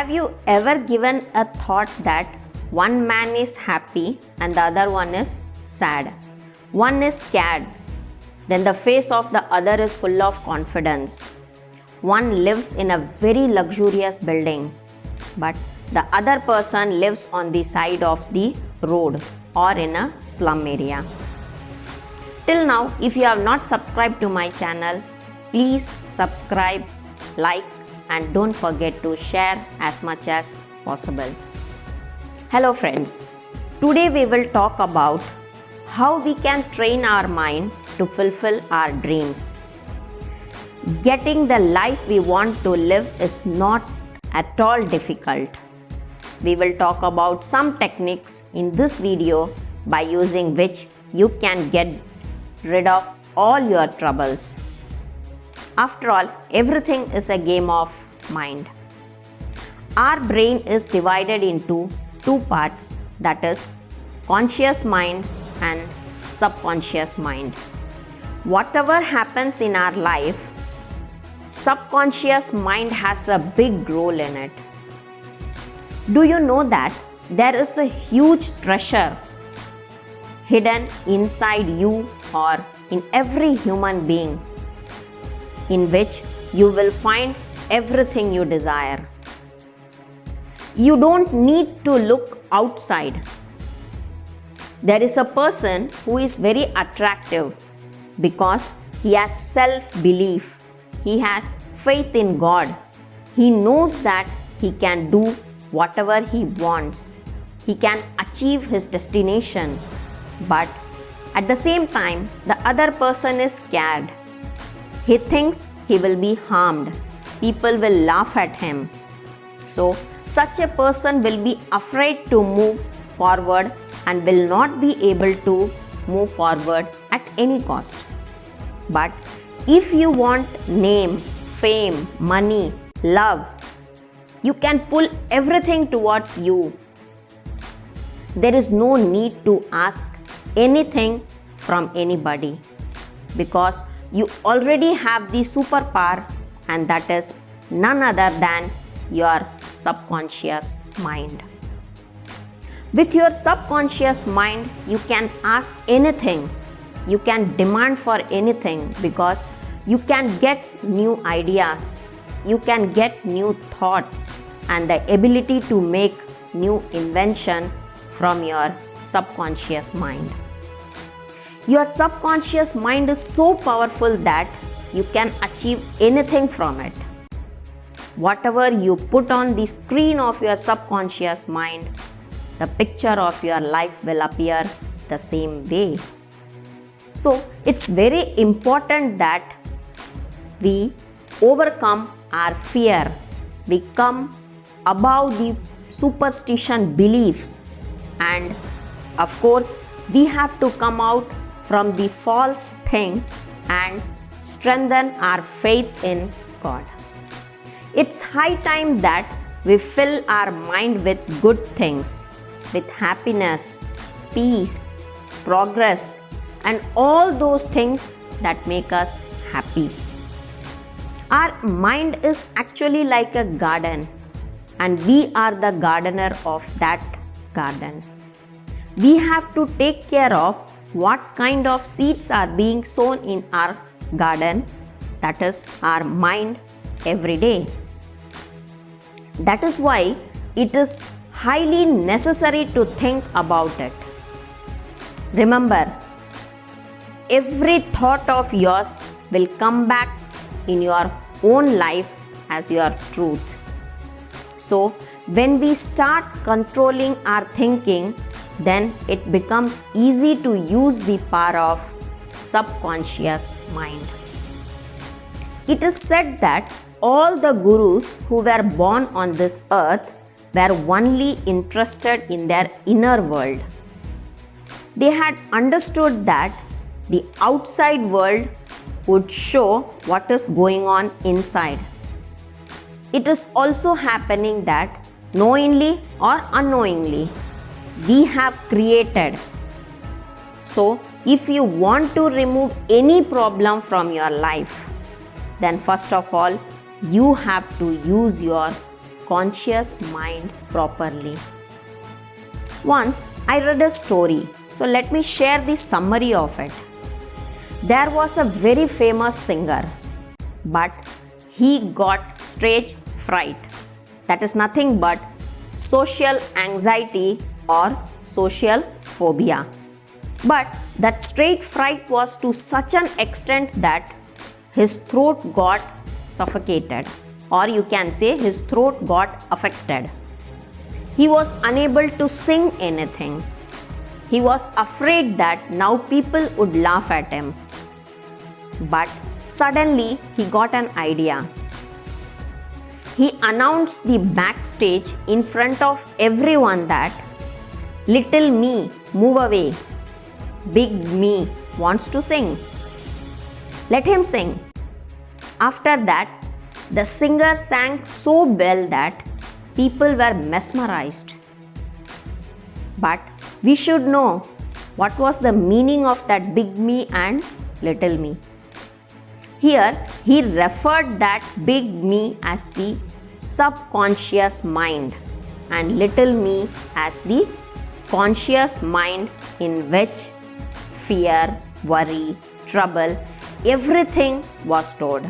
Have you ever given a thought that one man is happy and the other one is sad? One is scared, then the face of the other is full of confidence. One lives in a very luxurious building, but the other person lives on the side of the road or in a slum area. Till now, if you have not subscribed to my channel, please subscribe, like, and don't forget to share as much as possible. Hello friends, today we will talk about how we can train our mind to fulfill our dreams. Getting the life we want to live is not at all difficult. We will talk about some techniques in this video by using which you can get rid of all your troubles. After all, everything is a game of mind. Our brain is divided into two parts, that is, conscious mind and subconscious mind. Whatever happens in our life, subconscious mind has a big role in it. Do you know that there is a huge treasure hidden inside you or in every human being, in which you will find everything you desire? You don't need to look outside. There is a person who is very attractive because he has self-belief. He has faith in God. He knows that he can do whatever he wants. He can achieve his destination. But at the same time, the other person is scared. He thinks he will be harmed. People will laugh at him. So, such a person will be afraid to move forward and will not be able to move forward at any cost. But if you want name, fame, money, love, you can pull everything towards you. There is no need to ask anything from anybody because you already have the superpower, and that is none other than your subconscious mind. With your subconscious mind, you can ask anything. You can demand for anything because you can get new ideas. You can get new thoughts and the ability to make new invention from your subconscious mind. Your subconscious mind is so powerful that you can achieve anything from it. Whatever you put on the screen of your subconscious mind, the picture of your life will appear the same way. So, it's very important that we overcome our fear. We come above the superstition beliefs, and of course, we have to come out from the false thing and strengthen our faith in God. It's high time that we fill our mind with good things, with happiness, peace, progress, and all those things that make us happy. Our mind is actually like a garden, and we are the gardener of that garden. We have to take care of what kind of seeds are being sown in our garden, that is our mind, every day. That is why it is highly necessary to think about it. Remember, every thought of yours will come back in your own life as your truth. So, when we start controlling our thinking, then it becomes easy to use the power of subconscious mind. It is said that all the gurus who were born on this earth were only interested in their inner world. They had understood that the outside world would show what is going on inside. It is also happening that knowingly or unknowingly, we have created. So, if you want to remove any problem from your life, then first of all, you have to use your conscious mind properly. Once I read a story, so let me share the summary of it. There was a very famous singer, but he got stage fright. That is nothing but social anxiety or social phobia. But that stage fright was to such an extent that his throat got suffocated, or you can say his throat got affected. He was unable to sing anything. He was afraid that now people would laugh at him. But suddenly he got an idea. He announced the backstage in front of everyone that little me, move away. Big me wants to sing. Let him sing. After that, the singer sang so well that people were mesmerized. But we should know what was the meaning of that big me and little me. Here, he referred that big me as the subconscious mind and little me as the conscious mind, in which fear, worry, trouble, everything was stored.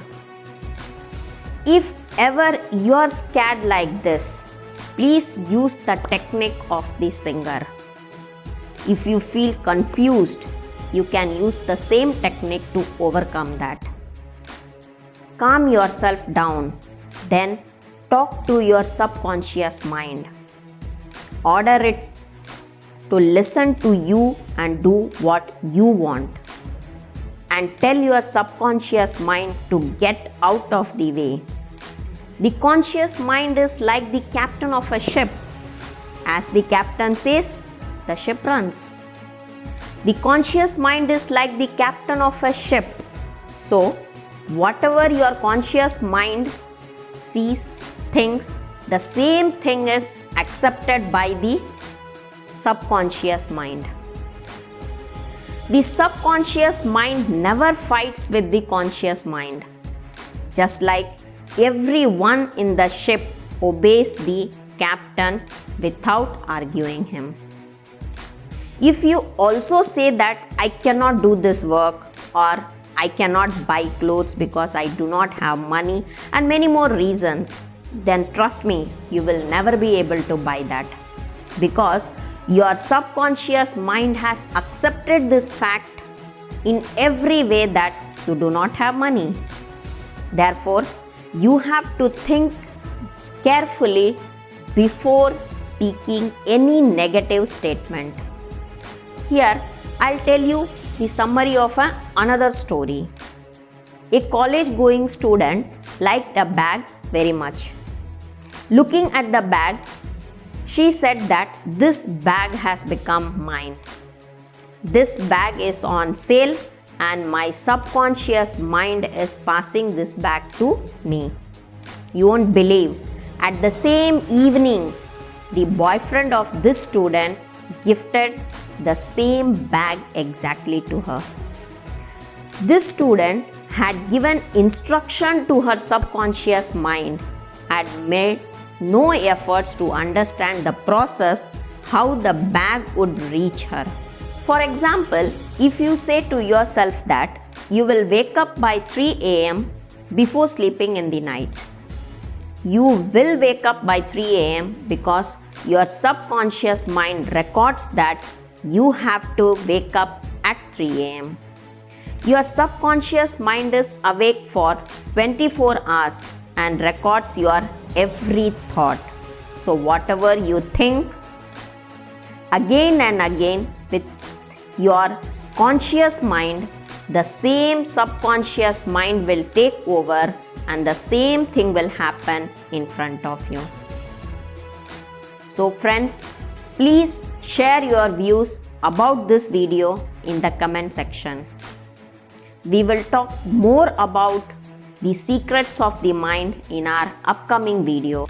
If ever you are scared like this, please use the technique of the singer. If you feel confused, you can use the same technique to overcome that. Calm yourself down, then talk to your subconscious mind. Order it to listen to you and do what you want. And tell your subconscious mind to get out of the way. The conscious mind is like the captain of a ship. As the captain says, the ship runs. The conscious mind is like the captain of a ship. So, whatever your conscious mind sees, thinks, the same thing is accepted by the subconscious mind. The subconscious mind never fights with the conscious mind. Just like everyone in the ship obeys the captain without arguing him. If you also say that I cannot do this work, or I cannot buy clothes because I do not have money, and many more reasons, then trust me, you will never be able to buy that. Because your subconscious mind has accepted this fact in every way that you do not have money. Therefore, you have to think carefully before speaking any negative statement. Here, I'll tell you the summary of another story. A college-going student liked a bag very much. Looking at the bag, she said that this bag has become mine. This bag is on sale and my subconscious mind is passing this bag to me. You won't believe, at the same evening, the boyfriend of this student gifted the same bag exactly to her. This student had given instruction to her subconscious mind and made no efforts to understand the process how the bag would reach her. For example, if you say to yourself that you will wake up by 3 a.m. before sleeping in the night, you will wake up by 3 a.m. because your subconscious mind records that you have to wake up at 3 a.m. Your subconscious mind is awake for 24 hours and records your every thought. So whatever you think, again and again with your conscious mind, the same subconscious mind will take over and the same thing will happen in front of you. So friends, please share your views about this video in the comment section. We will talk more about the secrets of the mind in our upcoming video.